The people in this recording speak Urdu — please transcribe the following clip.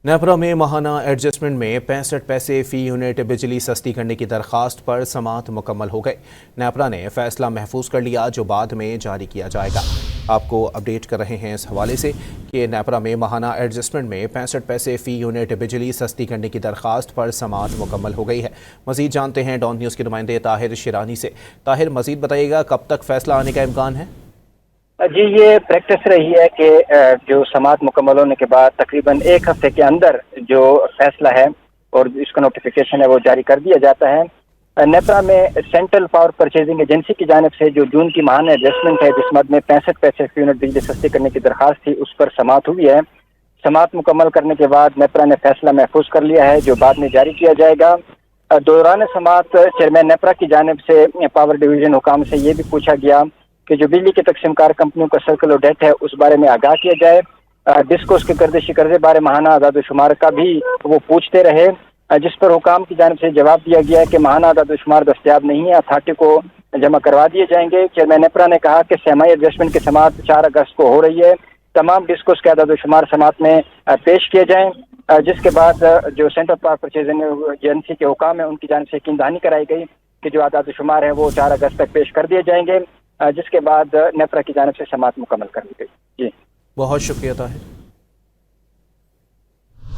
نیپرا میں ماہانہ ایڈجسٹمنٹ میں 65 پیسے فی یونٹ بجلی سستی کرنے کی درخواست پر سماعت مکمل ہو گئی۔ نیپرا نے فیصلہ محفوظ کر لیا جو بعد میں جاری کیا جائے گا۔ آپ کو اپڈیٹ کر رہے ہیں اس حوالے سے کہ نیپرا میں ماہانہ ایڈجسٹمنٹ میں 65 پیسے فی یونٹ بجلی سستی کرنے کی درخواست پر سماعت مکمل ہو گئی ہے۔ مزید جانتے ہیں ڈان نیوز کے نمائندے طاہر شیرانی سے۔ طاہر، مزید بتائیے گا کب تک فیصلہ آنے کا امکان ہے؟ جی، یہ پریکٹس رہی ہے کہ جو سماعت مکمل ہونے کے بعد تقریباً ایک ہفتے کے اندر جو فیصلہ ہے اور اس کا نوٹیفیکیشن ہے وہ جاری کر دیا جاتا ہے۔ نیپرا میں سینٹرل پاور پرچیزنگ ایجنسی کی جانب سے جو جون کی ماہانہ ایڈجسٹمنٹ ہے جس مد میں 65 پیسے فی یونٹ بجلی سستی کرنے کی درخواست تھی، اس پر سماعت ہوئی ہے۔ سماعت مکمل کرنے کے بعد نیپرا نے فیصلہ محفوظ کر لیا ہے جو بعد میں جاری کیا جائے گا۔ دوران سماعت چیئرمین نیپرا کی جانب سے پاور ڈویژن حکام سے یہ بھی پوچھا گیا کہ جو بجلی کے تقسیم کار کمپنیوں کا سرکل اور ڈیٹ ہے اس بارے میں آگاہ کیا جائے۔ ڈسکوز کے گردشی قرضے بارے ماہانہ اعداد و شمار کا بھی وہ پوچھتے رہے، جس پر حکام کی جانب سے جواب دیا گیا کہ ماہانہ اعداد و شمار دستیاب نہیں ہے، اتھارٹی کو جمع کروا دیے جائیں گے۔ چیئرمین نیپرا نے کہا کہ سہمائی ایڈجسٹمنٹ کی سماعت 4 اگست کو ہو رہی ہے، تمام ڈسکوز کے اعداد و شمار سماعت میں پیش کیے جائیں، جس کے بعد جو سینٹرل پاور پرچیزنگ ایجنسی کے حکام ہیں ان کی جانب سے یقین دہانی کرائی گئی کہ جو اعداد و شمار ہیں وہ 4 اگست تک پیش کر دیے جائیں گے، جس کے بعد نیپرا کی جانب سے سماعت مکمل کر دی گئی۔ جی، بہت شکریہ طاہر۔